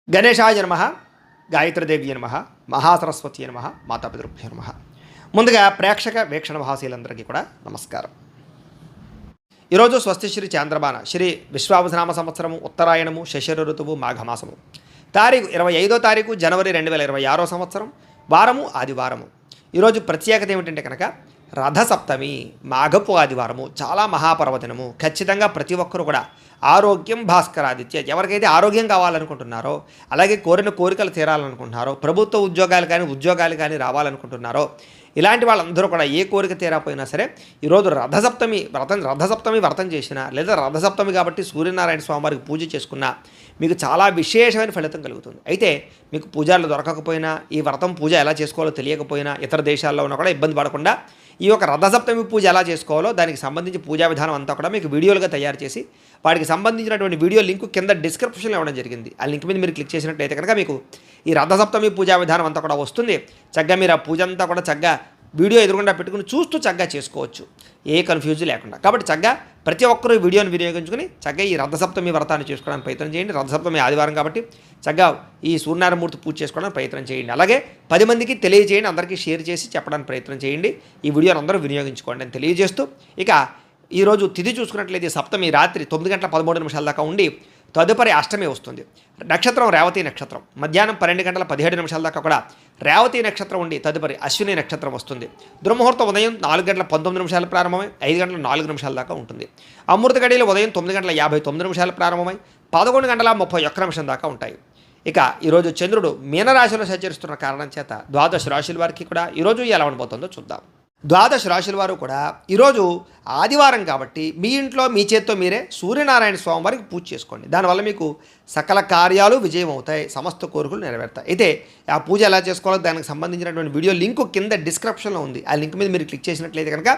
గణేశాయ నమః, గాయత్రీదేవి నమః, మహాసరస్వతి నమః, మాతాపితృభ్యో నమః. ముందుగా ప్రేక్షక వీక్షణ మహాశీలందరికీ కూడా నమస్కారం. ఈరోజు స్వస్తి శ్రీ చాంద్రమాన శ్రీ విశ్వావసనామ సంవత్సరము ఉత్తరాయణము శశిర ఋతువు మాఘమాసము తారీఖు 25వ తారీఖు జనవరి 2026 సంవత్సరం వారము ఆదివారము. ఈరోజు ప్రత్యేకత ఏమిటంటే కనుక రథసప్తమి మాఘపు ఆదివారము, చాలా మహాపర్వదినము. ఖచ్చితంగా ప్రతి ఒక్కరు కూడా ఆరోగ్యం భాస్కరాదిత్య, ఎవరికైతే ఆరోగ్యం కావాలనుకుంటున్నారో, అలాగే కోరిన కోరికలు తీరాలనుకుంటున్నారో, ప్రభుత్వ ఉద్యోగాలు కానీ రావాలనుకుంటున్నారో, ఇలాంటి వాళ్ళందరూ కూడా ఏ కోరిక తీరాపోయినా సరే ఈరోజు రథసప్తమి వ్రతం చేసినా, లేదా రథసప్తమి కాబట్టి సూర్యనారాయణ స్వామివారికి పూజ చేసుకున్నా మీకు చాలా విశేషమైన ఫలితం కలుగుతుంది. అయితే మీకు పూజలు దొరకకపోయినా, ఈ వ్రతం పూజ ఎలా చేసుకోవాలో తెలియకపోయినా, ఇతర దేశాల్లో ఉన్నా కూడా ఇబ్బంది పడకుండా ఈ యొక్క రథసప్తమి పూజ ఎలా చేసుకోవాలో దానికి సంబంధించి పూజా విధానం అంతా కూడా మీకు వీడియోలుగా తయారు చేసి వాటికి సంబంధించినటువంటి వీడియో లింక్ కింద డిస్క్రిప్షన్లో ఇవ్వడం జరిగింది. ఆ లింక్ మీద మీరు క్లిక్ చేసినట్లయితే కనుక మీకు ఈ రథసప్తమి పూజా విధానం అంతా కూడా వస్తుంది. చక్కగా మీరు ఆ పూజ అంతా కూడా చక్కగా వీడియో ఎదురుగుండా పెట్టుకుని చూస్తూ చక్కగా చేసుకోవచ్చు, ఏ కన్ఫ్యూజ్ లేకుండా. కాబట్టి చక్కగా ప్రతి ఒక్కరూ వీడియోని వినియోగించుకుని చక్కగా ఈ రథసప్తమి వ్రతాన్ని చేసుకోవడానికి ప్రయత్నం చేయండి. రథసప్తమి ఆదివారం కాబట్టి చక్కగా ఈ సూర్యనారాయణమూర్తి పూజ చేసుకోవడానికి ప్రయత్నం చేయండి. అలాగే 10 మందికి తెలియజేయండి, అందరికీ షేర్ చేసి చెప్పడానికి ప్రయత్నం చేయండి. ఈ వీడియోని అందరూ వినియోగించుకోండి అని తెలియజేస్తూ, ఇక ఈరోజు తిథి చూసుకున్నట్లయితే సప్తమి రాత్రి 9:13 దాకా ఉండి తదుపరి అష్టమి వస్తుంది. నక్షత్రం రేవతి నక్షత్రం. మధ్యాహ్నం 12:17 దాకా కూడా రేవతి నక్షత్రం ఉండి తదుపరి అశ్విని నక్షత్రం వస్తుంది. దుర్ముహూర్తం ఉదయం 4:19 ప్రారంభమై 5:04 దాకా ఉంటుంది. అమృత గడియలు ఉదయం 9:59 ప్రారంభమై 11:31 దాకా ఉంటాయి. ఇక ఈరోజు చంద్రుడు మీనరాశిలో సంచరిస్తున్న కారణం చేత ద్వాదశ రాశుల వారికి కూడా ఈరోజు ఎలా ఉండబోతుందో చూద్దాం. ద్వాదశ రాశుల వారు కూడా ఈరోజు ఆదివారం కాబట్టి మీ ఇంట్లో మీ చేత్తో మీరే సూర్యనారాయణ స్వామి వారికి పూజ చేసుకోండి. దానివల్ల మీకు సకల కార్యాలు విజయం అవుతాయి, సమస్త కోరికలు నెరవేరుతాయి. అయితే ఆ పూజ ఎలా చేసుకోవాలో దానికి సంబంధించినటువంటి వీడియో లింక్ కింద డిస్క్రిప్షన్లో ఉంది. ఆ లింక్ మీద మీరు క్లిక్ చేసినట్లయితే కనుక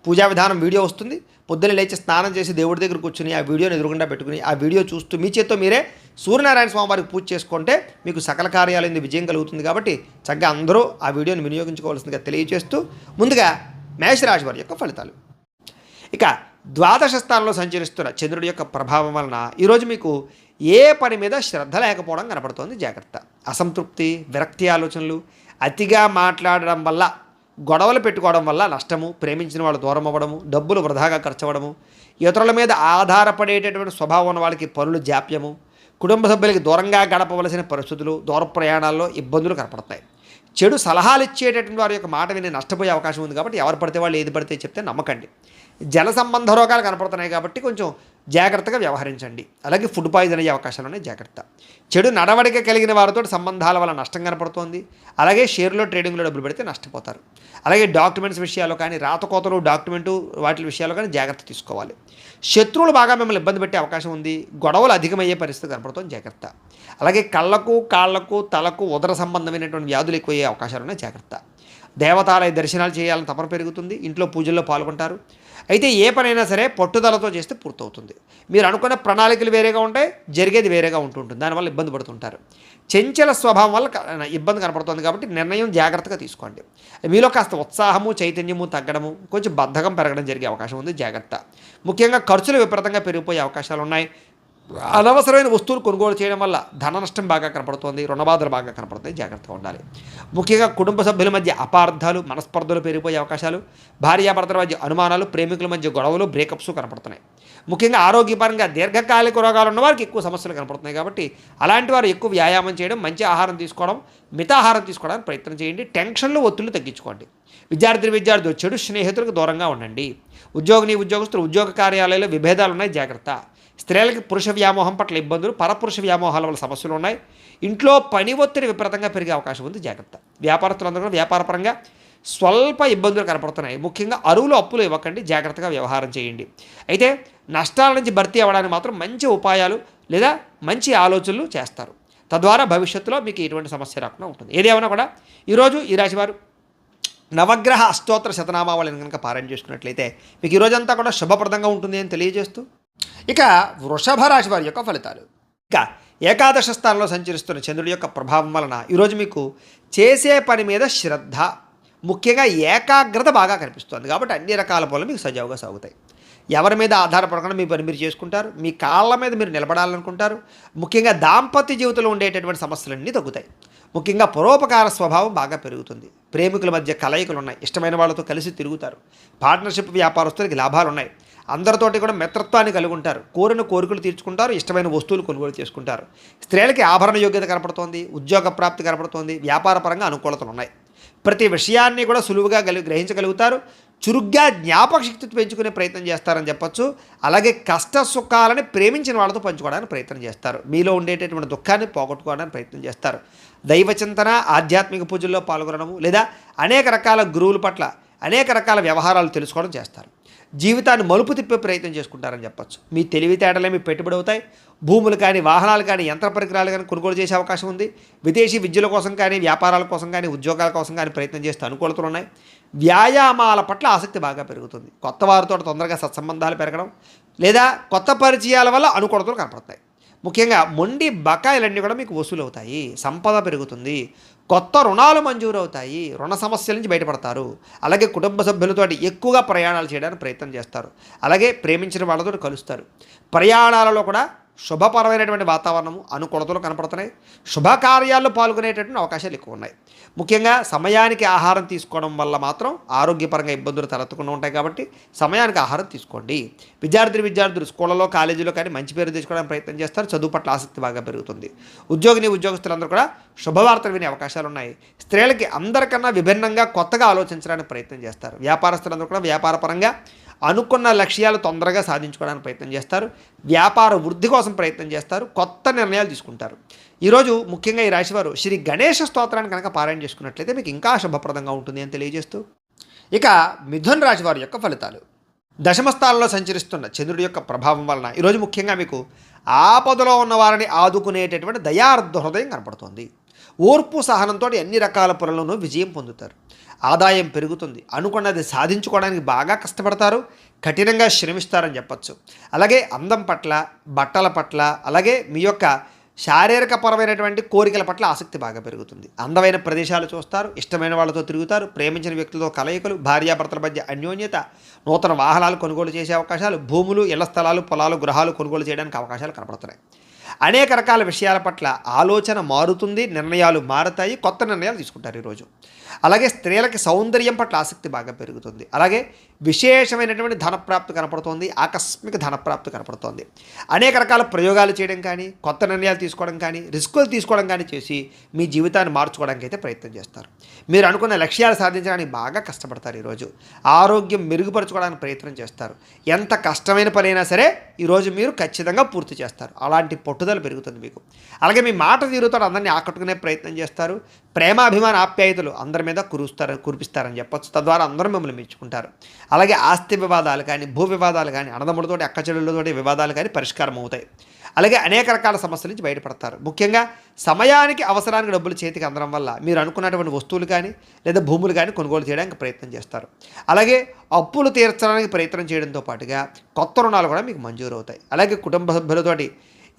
పూజా విధానం వీడియో వస్తుంది. పొద్దున్న లేచి స్నానం చేసి దేవుడి దగ్గర కూర్చుని ఆ వీడియోని ఎదురుగుండా పెట్టుకుని ఆ వీడియో చూస్తూ మీ చేత్తో మీరే సూర్యనారాయణ స్వామి వారికి పూజ చేసుకుంటే మీకు సకల కార్యాలైంది విజయం కలుగుతుంది. కాబట్టి చక్కగా అందరూ ఆ వీడియోని వినియోగించుకోవాల్సిందిగా తెలియజేస్తూ, ముందుగా మేషరాశి వారి యొక్క ఫలితాలు. ఇక ద్వాదశ స్థానంలో సంచరిస్తున్న చంద్రుడి యొక్క ప్రభావం వలన ఈరోజు మీకు ఏ పని మీద శ్రద్ధ లేకపోవడం కనపడుతోంది. జాగ్రత్త. అసంతృప్తి, విరక్తి ఆలోచనలు, అతిగా మాట్లాడడం వల్ల, గొడవలు పెట్టుకోవడం వల్ల నష్టము, ప్రేమించిన వాళ్ళు దూరం అవ్వడము, డబ్బులు వృధాగా ఖర్చు అవ్వడము, ఇతరుల మీద ఆధారపడేటటువంటి స్వభావం ఉన్న వాళ్ళకి పనులు జాప్యము, కుటుంబ సభ్యులకి దూరంగా గడపవలసిన పరిస్థితులు, దూర ప్రయాణాల్లో ఇబ్బందులు కనపడతాయి. చెడు సలహాలు ఇచ్చేటటువంటి వారి యొక్క మాట విని నష్టపోయే అవకాశం ఉంది. కాబట్టి ఎవరు పడితే వాళ్ళు ఏది పడితే చెప్తే నమ్మకండి. జల సంబంధ రోగాలు కనపడుతున్నాయి కాబట్టి కొంచెం జాగ్రత్తగా వ్యవహరించండి. అలాగే ఫుడ్ పాయిజన్ అయ్యే అవకాశాలు ఉన్నాయి, జాగ్రత్త. చెడు నడవడిక కలిగిన వారితో సంబంధాల వల్ల నష్టం కనపడుతోంది. అలాగే షేర్లో ట్రేడింగ్లో డబ్బులు పెడితే నష్టపోతారు. అలాగే డాక్యుమెంట్స్ విషయాల్లో కానీ, రాతకోతలు డాక్యుమెంటు వాటి విషయాల్లో కానీ జాగ్రత్త తీసుకోవాలి. శత్రువులు బాగా మిమ్మల్ని ఇబ్బంది పెట్టే అవకాశం ఉంది. గొడవలు అధికమయ్యే పరిస్థితి కనపడుతుంది, జాగ్రత్త. అలాగే కళ్ళకు, కాళ్లకు, తలకు ఉదర సంబంధమైనటువంటి వ్యాధులు ఎక్కువయ్యే అవకాశాలు ఉన్నాయి, జాగ్రత్త. దేవతాలయ దర్శనాలు చేయాలని తపన పెరుగుతుంది. ఇంట్లో పూజల్లో పాల్గొంటారు. అయితే ఏ పనైనా సరే పట్టుదలతో చేస్తే పూర్తవుతుంది. మీరు అనుకున్న ప్రణాళికలు వేరేగా ఉంటాయి, జరిగేది వేరేగా ఉంటుంటుంది. దానివల్ల ఇబ్బంది పడుతుంటారు. చంచల స్వభావం వల్ల ఇబ్బంది కనపడుతుంది. కాబట్టి నిర్ణయం జాగ్రత్తగా తీసుకోండి. మీలో కాస్త ఉత్సాహము, చైతన్యము తగ్గడము, కొంచెం బద్ధకం పెరగడం జరిగే అవకాశం ఉంది, జాగ్రత్త. ముఖ్యంగా ఖర్చులు విపరీతంగా పెరిగిపోయే అవకాశాలు ఉన్నాయి. అనవసరమైన వస్తువులు కొనుగోలు చేయడం వల్ల ధన నష్టం బాగా కనపడుతోంది, రుణబాధలు బాగా కనపడుతాయి, జాగ్రత్తగా ఉండాలి. ముఖ్యంగా కుటుంబ సభ్యుల మధ్య అపార్థాలు, మనస్పర్ధలు పెరిగిపోయే అవకాశాలు, భార్యాభర్తల మధ్య అనుమానాలు, ప్రేమికుల మధ్య గొడవలు, బ్రేకప్స్ కనపడుతున్నాయి. ముఖ్యంగా ఆరోగ్యపరంగా దీర్ఘకాలిక రోగాలు ఉన్న వారికి ఎక్కువ సమస్యలు కనపడుతున్నాయి. కాబట్టి అలాంటి వారు ఎక్కువ వ్యాయామం చేయడం, మంచి ఆహారం తీసుకోవడం, మితాహారం తీసుకోవడానికి ప్రయత్నం చేయండి. టెన్షన్లు, ఒత్తిళ్లు తగ్గించుకోండి. విద్యార్థులు చెడు స్నేహితులకు దూరంగా ఉండండి. ఉద్యోగస్తులు ఉద్యోగ కార్యాలయాల్లో విభేదాలు ఉన్నాయి, జాగ్రత్త. స్త్రీలకి పురుష వ్యామోహం పట్ల ఇబ్బందులు, పరపురుష వ్యామోహాల వల్ల సమస్యలు ఉన్నాయి. ఇంట్లో పని ఒత్తిడి విపరీతంగా పెరిగే అవకాశం ఉంది, జాగ్రత్త. వ్యాపారస్తులందరూ కూడా వ్యాపారపరంగా స్వల్ప ఇబ్బందులు కనపడుతున్నాయి. ముఖ్యంగా అప్పులు ఇవ్వకండి, జాగ్రత్తగా వ్యవహారం చేయండి. అయితే నష్టాల నుంచి భర్తీ అవ్వడానికి మాత్రం మంచి ఉపాయాలు లేదా మంచి ఆలోచనలు చేస్తారు. తద్వారా భవిష్యత్తులో మీకు ఎటువంటి సమస్య రాకుండా ఉంటుంది. ఏదేమైనా కూడా ఈరోజు ఈ రాశివారు నవగ్రహ అష్టోత్తర శతనామావళిని కనుక పారాయణ చేసుకున్నట్లయితే మీకు ఈరోజంతా కూడా శుభప్రదంగా ఉంటుంది అని తెలియజేస్తూ, ఇక వృషభ రాశి వారి యొక్క ఫలితాలు. ఇక ఏకాదశ స్థానంలో సంచరిస్తున్న చంద్రుడి యొక్క ప్రభావం వలన ఈరోజు మీకు చేసే పని మీద శ్రద్ధ, ముఖ్యంగా ఏకాగ్రత బాగా కనిపిస్తుంది. కాబట్టి అన్ని రకాల పనులు మీకు సజావుగా సాగుతాయి. ఎవరి మీద ఆధారపడకుండా మీ పని మీరు చేసుకుంటారు. మీ కాళ్ళ మీద మీరు నిలబడాలనుకుంటారు. ముఖ్యంగా దాంపత్య జీవితంలో ఉండేటటువంటి సమస్యలన్నీ తగ్గుతాయి. ముఖ్యంగా పరోపకార స్వభావం బాగా పెరుగుతుంది. ప్రేమికుల మధ్య కలయికలు ఉన్నాయి. ఇష్టమైన వాళ్ళతో కలిసి తిరుగుతారు. పార్ట్నర్షిప్ వ్యాపారస్తులకి లాభాలు ఉన్నాయి. అందరితోటి కూడా మిత్రత్వాన్ని కలిగి ఉంటారు. కోరిన కోరికలు తీర్చుకుంటారు. ఇష్టమైన వస్తువులు కొనుగోలు చేసుకుంటారు. స్త్రీలకి ఆభరణ యోగ్యత కనపడుతోంది. ఉద్యోగ ప్రాప్తి కనపడుతోంది. వ్యాపార పరంగా అనుకూలతలు ఉన్నాయి. ప్రతి విషయాన్ని కూడా సులువుగా గ్రహించగలుగుతారు. చురుగ్గా జ్ఞాపక శక్తి పెంచుకునే ప్రయత్నం చేస్తారని చెప్పొచ్చు. అలాగే కష్ట సుఖాలని ప్రేమించిన వాళ్ళతో పంచుకోవడానికి ప్రయత్నం చేస్తారు. మీలో ఉండేటటువంటి దుఃఖాన్ని పోగొట్టుకోవడానికి ప్రయత్నం చేస్తారు. దైవచింతన, ఆధ్యాత్మిక పూజల్లో పాల్గొనడము లేదా అనేక రకాల గురువుల పట్ల అనేక రకాల వ్యవహారాలు తెలుసుకోవడం చేస్తారు. జీవితాన్ని మలుపు తిప్పే ప్రయత్నం చేసుకుంటారని చెప్పొచ్చు. మీ తెలివితేటలే మీ పెట్టుబడి అవుతాయి. భూములు కానీ, వాహనాలు కానీ, యంత్ర పరికరాలు కానీ కొనుగోలు చేసే అవకాశం ఉంది. విదేశీ విద్యల కోసం కానీ, వ్యాపారాల కోసం కానీ, ఉద్యోగాల కోసం కానీ ప్రయత్నం చేస్తే అనుకూలతలు ఉన్నాయి. వ్యాయామాల పట్ల ఆసక్తి బాగా పెరుగుతుంది. కొత్త వారితో తొందరగా సత్సంబంధాలు పెరగడం లేదా కొత్త పరిచయాల వల్ల అనుకూలతలు కనపడతాయి. ముఖ్యంగా మొండి బకాయిలన్నీ కూడా మీకు వసూలు అవుతాయి. సంపద పెరుగుతుంది. కొత్త రుణాలు మంజూరు అవుతాయి. రుణ సమస్యల నుంచి బయటపడతారు. అలాగే కుటుంబ సభ్యులతో ఎక్కువగా ప్రయాణాలు చేయడానికి ప్రయత్నం చేస్తారు. అలాగే ప్రేమించిన వాళ్ళతో కలుస్తారు. ప్రయాణాలలో కూడా శుభపరమైనటువంటి వాతావరణము, అనుకూలతలు కనపడుతున్నాయి. శుభకార్యాల్లో పాల్గొనేటటువంటి అవకాశాలు ఎక్కువ ఉన్నాయి. ముఖ్యంగా సమయానికి ఆహారం తీసుకోవడం వల్ల మాత్రం ఆరోగ్యపరంగా ఇబ్బందులు తలెత్తకుండా ఉంటాయి. కాబట్టి సమయానికి ఆహారం తీసుకోండి. విద్యార్థులు స్కూళ్ళలో, కాలేజీలో కానీ మంచి పేరు తెచ్చుకోవడానికి ప్రయత్నం చేస్తారు. చదువు పట్ల ఆసక్తి బాగా పెరుగుతుంది. ఉద్యోగస్తులందరూ కూడా శుభవార్తలు వినే అవకాశాలు ఉన్నాయి. స్త్రీలకి అందరికన్నా విభిన్నంగా కొత్తగా ఆలోచించడానికి ప్రయత్నం చేస్తారు. వ్యాపారస్తులందరూ కూడా వ్యాపారపరంగా అనుకున్న లక్ష్యాలు తొందరగా సాధించుకోవడానికి ప్రయత్నం చేస్తారు. వ్యాపార వృద్ధి కోసం ప్రయత్నం చేస్తారు. కొత్త నిర్ణయాలు తీసుకుంటారు. ఈరోజు ముఖ్యంగా ఈ రాశివారు శ్రీ గణేష స్తోత్రాన్ని కనుక పారాయణ చేసుకున్నట్లయితే మీకు ఇంకా శుభప్రదంగా ఉంటుంది అని తెలియజేస్తూ, ఇక మిథున రాశి వారి యొక్క ఫలితాలు. దశమస్థానంలో సంచరిస్తున్న చంద్రుడి యొక్క ప్రభావం వలన ఈరోజు ముఖ్యంగా మీకు ఆపదలో ఉన్న వారిని ఆదుకునేటటువంటి దయార్ధ హృదయం కనపడుతుంది. ఓర్పు సహనంతో అన్ని రకాల పనులను విజయం పొందుతారు. ఆదాయం పెరుగుతుంది. అనుకున్నది సాధించుకోవడానికి బాగా కష్టపడతారు. కఠినంగా శ్రమిస్తారని చెప్పచ్చు. అలాగే అందం పట్ల, బట్టల పట్ల, అలాగే మీ యొక్క శారీరకపరమైనటువంటి కోరికల పట్ల ఆసక్తి బాగా పెరుగుతుంది. అందమైన ప్రదేశాలు చూస్తారు. ఇష్టమైన వాళ్ళతో తిరుగుతారు. ప్రేమించిన వ్యక్తులతో కలయికలు, భార్యాభర్తల మధ్య అన్యోన్యత, నూతన వాహనాలు కొనుగోలు చేసే అవకాశాలు, భూములు, ఇళ్ల స్థలాలు, పొలాలు, గృహాలు కొనుగోలు చేయడానికి అవకాశాలు కనపడుతున్నాయి. అనేక రకాల విషయాల పట్ల ఆలోచన మారుతుంది. నిర్ణయాలు మారుతాయి. కొత్త నిర్ణయాలు తీసుకుంటారు ఈరోజు. అలాగే స్త్రీలకి సౌందర్యం పట్ల ఆసక్తి బాగా పెరుగుతుంది. అలాగే విశేషమైనటువంటి ధనప్రాప్తి కనపడుతోంది. ఆకస్మిక ధనప్రాప్తి కనపడుతోంది. అనేక రకాల ప్రయోగాలు చేయడం కానీ, కొత్త నిర్ణయాలు తీసుకోవడం కానీ, రిస్కులు తీసుకోవడం కానీ చేసి మీ జీవితాన్ని మార్చుకోవడానికి అయితే ప్రయత్నం చేస్తారు. మీరు అనుకున్న లక్ష్యాలు సాధించడానికి బాగా కష్టపడతారు. ఈరోజు ఆరోగ్యం మెరుగుపరచుకోవడానికి ప్రయత్నం చేస్తారు. ఎంత కష్టమైన పనైనా సరే ఈరోజు మీరు ఖచ్చితంగా పూర్తి చేస్తారు. అలాంటి పట్టుదల పెరుగుతుంది మీకు. అలాగే మీ మాట తీరుతో అందరినీ ఆకట్టుకునే ప్రయత్నం చేస్తారు. ప్రేమాభిమాన ఆప్యాయతలు అందరి మీద కురిపిస్తారని చెప్పొచ్చు. తద్వారా అందరూ మిమ్మల్ని మెచ్చుకుంటారు. అలాగే ఆస్తి వివాదాలు కానీ, భూ వివాదాలు కానీ, అన్నదమ్ములతోటి, అక్కచెల్లెళ్ళతోటి వివాదాలు కానీ పరిష్కారం అవుతాయి. అలాగే అనేక రకాల సమస్యల నుంచి బయటపడతారు. ముఖ్యంగా సమయానికి అవసరానికి డబ్బులు చేతికి అందడం వల్ల మీరు అనుకున్నటువంటి వస్తువులు కానీ లేదా భూములు కానీ కొనుగోలు చేయడానికి ప్రయత్నం చేస్తారు. అలాగే అప్పులు తీర్చడానికి ప్రయత్నం చేయడంతో పాటుగా కొత్త రుణాలు కూడా మీకు మంజూరు అవుతాయి. అలాగే కుటుంబ సభ్యులతోటి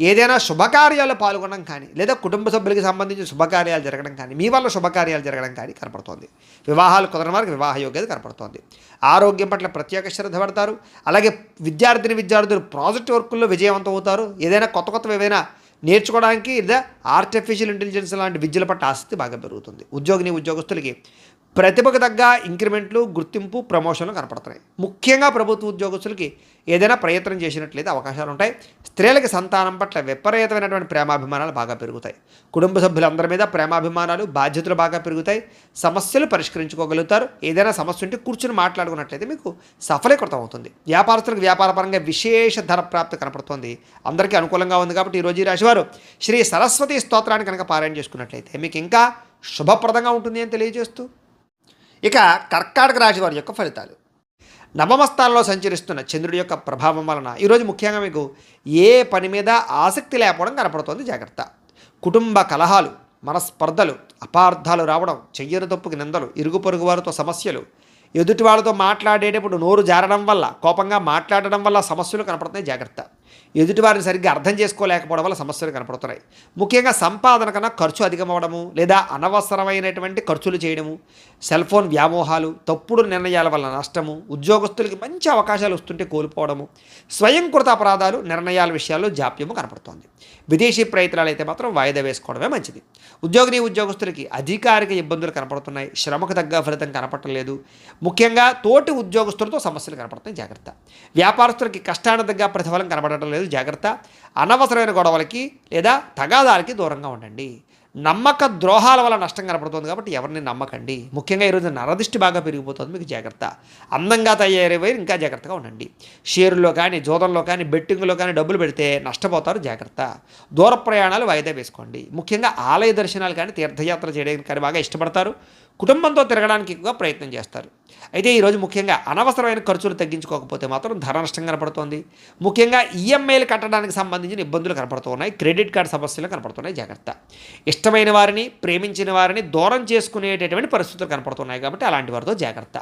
ఏదైనా శుభకార్యాలు పాల్గొనడం కానీ లేదా కుటుంబ సభ్యులకి సంబంధించిన శుభకార్యాలు జరగడం కానీ, మీ వల్ల శుభకార్యాలు జరగడం కానీ కనపడుతోంది. వివాహాలు కుదరని వారికి వివాహ యోగ్యత కనపడుతోంది. ఆరోగ్యం పట్ల ప్రత్యేక శ్రద్ధ పడతారు. అలాగే విద్యార్థులు ప్రాజెక్ట్ వర్కుల్లో విజయవంతం అవుతారు. ఏదైనా కొత్తవి ఏవైనా నేర్చుకోవడానికి లేదా ఆర్టిఫిషియల్ ఇంటెలిజెన్స్ లాంటి విద్యల పట్ల ఆసక్తి బాగా పెరుగుతుంది. ఉద్యోగస్తులకి ప్రతిభకు తగ్గ ఇంక్రిమెంట్లు, గుర్తింపు, ప్రమోషన్లు కనపడుతున్నాయి. ముఖ్యంగా ప్రభుత్వ ఉద్యోగస్తులకి ఏదైనా ప్రయత్నం చేసినట్లయితే అవకాశాలు ఉంటాయి. స్త్రీలకి సంతానం పట్ల విపరీతమైనటువంటి ప్రేమాభిమానాలు బాగా పెరుగుతాయి. కుటుంబ సభ్యులందరి మీద ప్రేమాభిమానాలు, బాధ్యతలు బాగా పెరుగుతాయి. సమస్యలు పరిష్కరించుకోగలుగుతారు. ఏదైనా సమస్య ఉంటే కూర్చుని మాట్లాడుకున్నట్లయితే మీకు సఫలీకృతం అవుతుంది. వ్యాపారస్తులకు వ్యాపారపరంగా విశేష ధన ప్రాప్తి కనపడుతుంది. అందరికీ అనుకూలంగా ఉంది. కాబట్టి ఈరోజు ఈ రాశివారు శ్రీ సరస్వతి స్తోత్రాన్ని కనుక పారాయణ చేసుకున్నట్లయితే మీకు ఇంకా శుభప్రదంగా ఉంటుంది అని తెలియజేస్తూ, ఇక కర్కాటక రాశి వారి యొక్క ఫలితాలు. నవమ స్థానంలో సంచరిస్తున్న చంద్రుడి యొక్క ప్రభావం వలన ఈరోజు ముఖ్యంగా మీకు ఏ పని మీద ఆసక్తి లేకపోవడం కనపడుతోంది. జాగ్రత్త. కుటుంబ కలహాలు, మనస్పర్ధలు, అపార్థాలు రావడం, చెయ్యని తప్పుకి నిందలు, ఇరుగు పొరుగు వారితో సమస్యలు, ఎదుటి వాళ్ళతో మాట్లాడేటప్పుడు నోరు జారడం వల్ల, కోపంగా మాట్లాడడం వల్ల సమస్యలు కనపడుతున్నాయి. జాగ్రత్త. ఎదుటివారిని సరిగ్గా అర్థం చేసుకోలేకపోవడం వల్ల సమస్యలు కనపడుతున్నాయి. ముఖ్యంగా సంపాదన కన్నా ఖర్చు అధికమవడము, లేదా అనవసరమైనటువంటి ఖర్చులు చేయడము, సెల్ ఫోన్ వ్యామోహాలు, తప్పుడు నిర్ణయాల వల్ల నష్టము, ఉద్యోగస్తులకి మంచి అవకాశాలు వస్తుంటే కోల్పోవడము, స్వయంకృత అపరాధాలు, నిర్ణయాల విషయాల్లో జాప్యము కనపడుతోంది. విదేశీ ప్రయత్నాలు అయితే మాత్రం వాయిదా వేసుకోవడమే మంచిది. ఉద్యోగస్తులకి అధికారిక ఇబ్బందులు కనపడుతున్నాయి. శ్రమకు తగ్గ ఫలితం కనపడలేదు. ముఖ్యంగా తోటి ఉద్యోగస్తులతో సమస్యలు కనపడుతున్నాయి, జాగ్రత్త. వ్యాపారస్తులకి కష్టానికి తగ్గ ప్రతిఫలం కనపడటం లేదు, జాగ్రత్త. అనవసరమైన గొడవలకి లేదా తగాదాలకి దూరంగా ఉండండి. నమ్మక ద్రోహాల వల్ల నష్టం కనపడుతుంది కాబట్టి ఎవరిని నమ్మకండి. ముఖ్యంగా ఈరోజు నరదిష్టి బాగా పెరిగిపోతుంది, మీకు జాగ్రత్త. అందంగా తయారయ్యే ఇంకా జాగ్రత్తగా ఉండండి. షేరుల్లో కానీ, జోదంలో కానీ, బెట్టింగ్లో కానీ డబ్బులు పెడితే నష్టపోతారు, జాగ్రత్త. దూర ప్రయాణాలు వాయిదా వేసుకోండి. ముఖ్యంగా ఆలయ దర్శనాలు కానీ, తీర్థయాత్ర చేయడానికి కానీ బాగా ఇష్టపడతారు. కుటుంబంతో తిరగడానికి ఎక్కువగా ప్రయత్నం చేస్తారు. అయితే ఈరోజు ముఖ్యంగా అనవసరమైన ఖర్చులు తగ్గించుకోకపోతే మాత్రం ధర నష్టం కనపడుతోంది. ముఖ్యంగా ఈఎంఐలు కట్టడానికి సంబంధించిన ఇబ్బందులు కనపడుతూ ఉన్నాయి. క్రెడిట్ కార్డు సమస్యలు కనపడుతున్నాయి, జాగ్రత్త. ఇష్టమైన వారిని, ప్రేమించిన వారిని దూరం చేసుకునేటటువంటి పరిస్థితులు కనపడుతున్నాయి కాబట్టి అలాంటి వారితో జాగ్రత్త.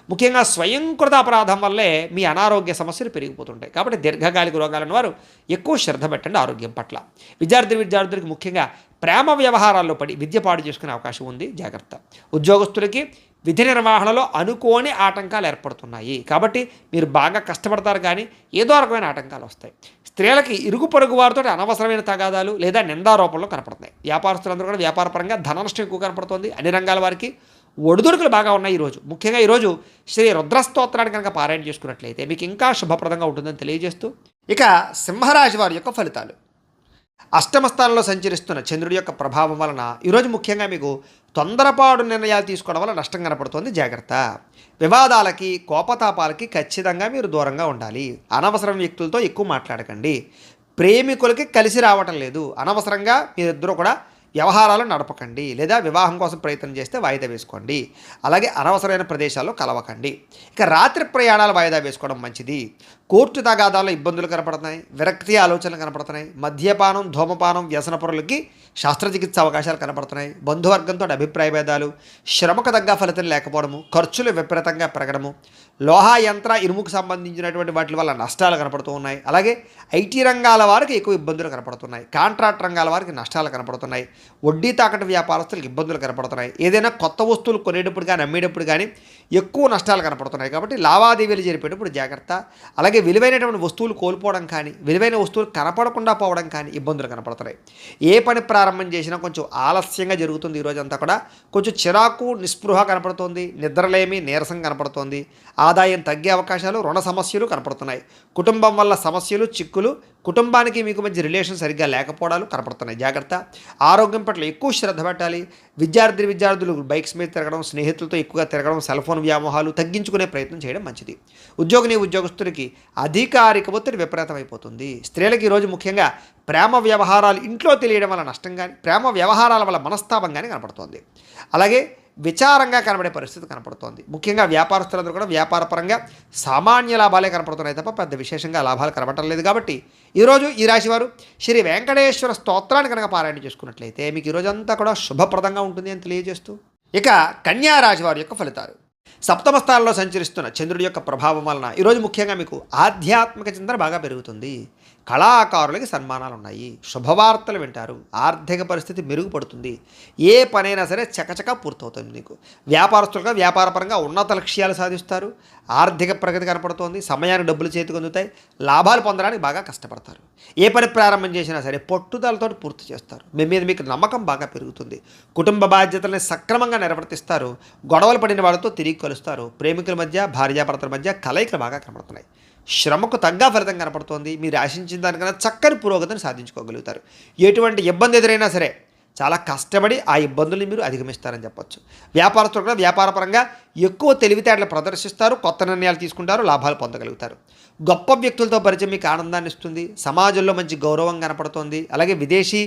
ముఖ్యంగా స్వయంకృత అపరాధం వల్లే మీ అనారోగ్య సమస్యలు పెరిగిపోతుంటాయి కాబట్టి దీర్ఘకాలిక రోగాలను వారు ఎక్కువ శ్రద్ధ పెట్టండి ఆరోగ్యం పట్ల. విద్యార్థులకు ముఖ్యంగా ప్రేమ వ్యవహారాల్లో పడి విద్య పాడు చేసుకునే అవకాశం ఉంది, జాగ్రత్త. ఉద్యోగస్తులకి విధి నిర్వహణలో అనుకోని ఆటంకాలు ఏర్పడుతున్నాయి కాబట్టి మీరు బాగా కష్టపడతారు కానీ ఏదో రకమైన ఆటంకాలు వస్తాయి. స్త్రీలకి ఇరుగు పొరుగు వారితో అనవసరమైన తగాదాలు లేదా నిందారోపణలు కనపడుతున్నాయి. వ్యాపారస్తులందరూ కూడా వ్యాపారపరంగా ధన నష్టం ఎక్కువ కనపడుతుంది. అన్ని రంగాల వారికి ఒడిదుడుకులు బాగా ఉన్నాయి ఈరోజు. ముఖ్యంగా ఈరోజు శ్రీ రుద్రస్తోత్రాన్ని కనుక పారాయణ చేసుకున్నట్లయితే మీకు ఇంకా శుభప్రదంగా ఉంటుందని తెలియజేస్తూ, ఇక సింహరాశి వారి యొక్క ఫలితాలు. అష్టమ స్థానంలో సంచరిస్తున్న చంద్రుడి యొక్క ప్రభావం వలన ఈరోజు ముఖ్యంగా మీకు తొందరపాటు నిర్ణయాలు తీసుకోవడం వల్ల నష్టం కనపడుతుంది, జాగ్రత్త. వివాదాలకి, కోపతాపాలకి ఖచ్చితంగా మీరు దూరంగా ఉండాలి. అనవసరం వ్యక్తులతో ఎక్కువ మాట్లాడకండి. ప్రేమికులకి కలిసి రావటం లేదు. అనవసరంగా మీరిద్దరూ కూడా వ్యవహారాలు నడపకండి. లేదా వివాహం కోసం ప్రయత్నం చేస్తే వాయిదా వేసుకోండి. అలాగే అనవసరమైన ప్రదేశాల్లో కలవకండి. ఇక రాత్రి ప్రయాణాలు వాయిదా వేసుకోవడం మంచిది. కోర్టు తగాదాల్లో ఇబ్బందులు కనపడుతున్నాయి. విరక్తి ఆలోచనలు కనపడుతున్నాయి. మద్యపానం, ధూమపానం, వ్యసనపరులకి శస్త్రచికిత్స అవకాశాలు కనపడుతున్నాయి. బంధువర్గంతో అభిప్రాయ భేదాలు, శ్రమకు తగ్గ ఫలితం లేకపోవడము, ఖర్చులు విపరీతంగా పెరగడము, లోహ యంత్ర ఇనుముకు సంబంధించినటువంటి వాటి వల్ల నష్టాలు కనపడుతూ ఉన్నాయి. అలాగే ఐటీ రంగాల వారికి ఎక్కువ ఇబ్బందులు కనపడుతున్నాయి. కాంట్రాక్ట్ రంగాల వారికి నష్టాలు కనపడుతున్నాయి. వడ్డీ తాకట్టు వ్యాపారస్తులకు ఇబ్బందులు కనపడుతున్నాయి. ఏదైనా కొత్త వస్తువులు కొనేటప్పుడు కానీ, అమ్మేటప్పుడు కానీ ఎక్కువ నష్టాలు కనపడుతున్నాయి కాబట్టి లావాదేవీలు జరిపేటప్పుడు జాగ్రత్త. అలాగే విలువైనటువంటి వస్తువులు కోల్పోవడం కానీ, విలువైన వస్తువులు కనపడకుండా పోవడం కానీ ఇబ్బందులు కనపడుతున్నాయి. ఏ పని ప్రారంభం చేసినా కొంచెం ఆలస్యంగా జరుగుతుంది. ఈరోజంతా కూడా కొంచెం చిరాకు, నిస్పృహ కనపడుతోంది. నిద్రలేమి, నీరసం కనపడుతోంది. ఆదాయం తగ్గే అవకాశాలు, రుణ సమస్యలు కనపడుతున్నాయి. కుటుంబం వల్ల సమస్యలు, చిక్కులు, కుటుంబానికి మీకు మధ్య రిలేషన్ సరిగ్గా లేకపోవడాలు కనపడుతున్నాయి, జాగ్రత్త. ఆరోగ్యం పట్ల ఎక్కువ శ్రద్ధ పెట్టాలి. విద్యార్థులు బైక్స్ మీద తిరగడం, స్నేహితులతో ఎక్కువగా తిరగడం, సెల్ ఫోన్ వ్యామోహాలు తగ్గించుకునే ప్రయత్నం చేయడం మంచిది. ఉద్యోగస్తులకి అధికారిక ఒత్తిడి విపరీతమైపోతుంది. స్త్రీలకు ఈరోజు ముఖ్యంగా ప్రేమ వ్యవహారాలు ఇంట్లో తెలియడం వల్ల నష్టం కానీ, ప్రేమ వ్యవహారాల వల్ల మనస్తాపం కానీ కనపడుతోంది. అలాగే విచారంగా కనబడే పరిస్థితి కనపడుతోంది. ముఖ్యంగా వ్యాపారస్తులందరూ కూడా వ్యాపారపరంగా సామాన్య లాభాలే కనపడుతున్నాయి తప్ప పెద్ద విశేషంగా లాభాలు కనబడటం లేదు. కాబట్టి ఈరోజు ఈ రాశివారు శ్రీ వెంకటేశ్వర స్తోత్రాన్ని కనుక పారాయణ చేసుకున్నట్లయితే మీకు ఈరోజంతా కూడా శుభప్రదంగా ఉంటుంది అని తెలియజేస్తూ, ఇక కన్యా రాశి వారి యొక్క ఫలితాలు. సప్తమ స్థానంలో సంచరిస్తున్న చంద్రుడి యొక్క ప్రభావం వలన ఈరోజు ముఖ్యంగా మీకు ఆధ్యాత్మిక చింతన బాగా పెరుగుతుంది. కళాకారులకి సన్మానాలు ఉన్నాయి. శుభవార్తలు వింటారు. ఆర్థిక పరిస్థితి మెరుగుపడుతుంది. ఏ పనైనా సరే చకచకా పూర్తవుతుంది. మీకు వ్యాపారస్తులుగా వ్యాపారపరంగా ఉన్నత లక్ష్యాలు సాధిస్తారు. ఆర్థిక ప్రగతి కనపడుతోంది. సమయానికి డబ్బులు చేతికి అందుతాయి. లాభాలు పొందడానికి బాగా కష్టపడతారు. ఏ పని ప్రారంభం చేసినా సరే పట్టుదలతో పూర్తి చేస్తారు. మీ మీద మీకు నమ్మకం బాగా పెరుగుతుంది. కుటుంబ బాధ్యతల్ని సక్రమంగా నిర్వర్తిస్తారు. గొడవలు పడిన వాళ్ళతో తిరిగి కలుస్తారు. ప్రేమికుల మధ్య, భార్యాభర్తల మధ్య కలయికలు బాగా కనపడుతున్నాయి. శ్రమకు తగ్గ ఫలితం కనపడుతోంది. మీరు ఆశించిన దానికన్నా చక్కని పురోగతిని సాధించుకోగలుగుతారు. ఎటువంటి ఇబ్బంది ఎదురైనా సరే చాలా కష్టపడి ఆ ఇబ్బందుల్ని మీరు అధిగమిస్తారని చెప్పొచ్చు. వ్యాపారస్తులు కూడా వ్యాపారపరంగా ఎక్కువ తెలివితేటలు ప్రదర్శిస్తారు. కొత్త నిర్ణయాలు తీసుకుంటారు. లాభాలు పొందగలుగుతారు. గొప్ప వ్యక్తులతో పరిచయం మీకు ఆనందాన్ని ఇస్తుంది. సమాజంలో మంచి గౌరవం కనపడుతోంది. అలాగే విదేశీ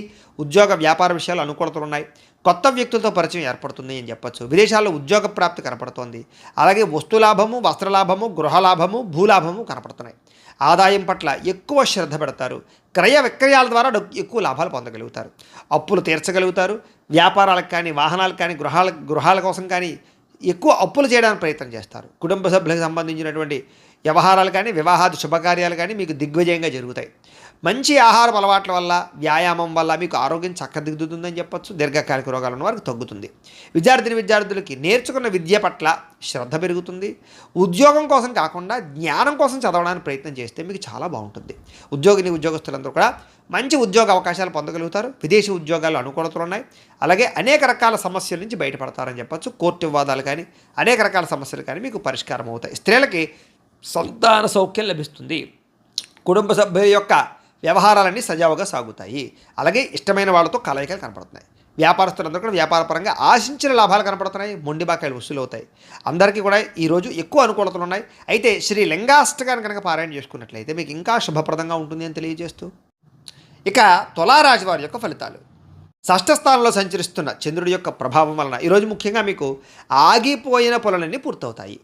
ఉద్యోగ వ్యాపార విషయాలు అనుకూలతలు ఉన్నాయి. కొత్త వ్యక్తులతో పరిచయం ఏర్పడుతుంది అని చెప్పొచ్చు. విదేశాల్లో ఉద్యోగ ప్రాప్తి కనపడుతోంది. అలాగే వస్తులాభము, వస్త్రలాభము, గృహలాభము, భూలాభము కనపడుతున్నాయి. ఆదాయం పట్ల ఎక్కువ శ్రద్ధ పెడతారు. క్రయ విక్రయాల ద్వారా ఎక్కువ లాభాలు పొందగలుగుతారు. అప్పులు తీర్చగలుగుతారు. వ్యాపారాలకు కానీ, వాహనాలకు కానీ, గృహాల కోసం కానీ ఎక్కువ అప్పులు చేయడానికి ప్రయత్నం చేస్తారు. కుటుంబ సభ్యులకు సంబంధించినటువంటి వ్యవహారాలు కానీ, వివాహాది శుభకార్యాలు కానీ మీకు దిగ్విజయంగా జరుగుతాయి. మంచి ఆహారపు అలవాట్ల వల్ల, వ్యాయామం వల్ల మీకు ఆరోగ్యం చక్కదిద్దుతుందని చెప్పొచ్చు. దీర్ఘకాలిక రోగాలు ఉన్న వారికి తగ్గుతుంది. విద్యార్థులకి నేర్చుకున్న విద్య పట్ల శ్రద్ధ పెరుగుతుంది. ఉద్యోగం కోసం కాకుండా జ్ఞానం కోసం చదవడానికి ప్రయత్నం చేస్తే మీకు చాలా బాగుంటుంది. ఉద్యోగస్తులందరూ కూడా మంచి ఉద్యోగ అవకాశాలు పొందగలుగుతారు. విదేశీ ఉద్యోగాలు అనుకూలతలు ఉన్నాయి. అలాగే అనేక రకాల సమస్యల నుంచి బయటపడతారని చెప్పొచ్చు. కోర్టు వివాదాలు కానీ అనేక రకాల సమస్యలు కానీ మీకు పరిష్కారం అవుతాయి. స్త్రీలకి సంతాన సౌఖ్యం లభిస్తుంది. కుటుంబ సభ్యుల యొక్క వ్యవహారాలన్నీ సజావుగా సాగుతాయి. అలాగే ఇష్టమైన వాళ్ళతో కలయికలు కనపడుతున్నాయి. వ్యాపారస్తులందరూ కూడా వ్యాపారపరంగా ఆశించిన లాభాలు కనపడుతున్నాయి. మొండి బాకాయలు వసూలు అవుతాయి. అందరికీ కూడా ఈరోజు ఎక్కువ అనుకూలతలు ఉన్నాయి. అయితే శ్రీ లింగాష్టకాన్ని కనుక పారాయణ చేసుకున్నట్లయితే మీకు ఇంకా శుభప్రదంగా ఉంటుంది అని తెలియజేస్తూ, ఇక తులారాశి వారి యొక్క ఫలితాలు. షష్ఠ స్థానంలో సంచరిస్తున్న చంద్రుడి యొక్క ప్రభావం వలన ఈరోజు ముఖ్యంగా మీకు ఆగిపోయిన పనులన్నీ పూర్తవుతాయి.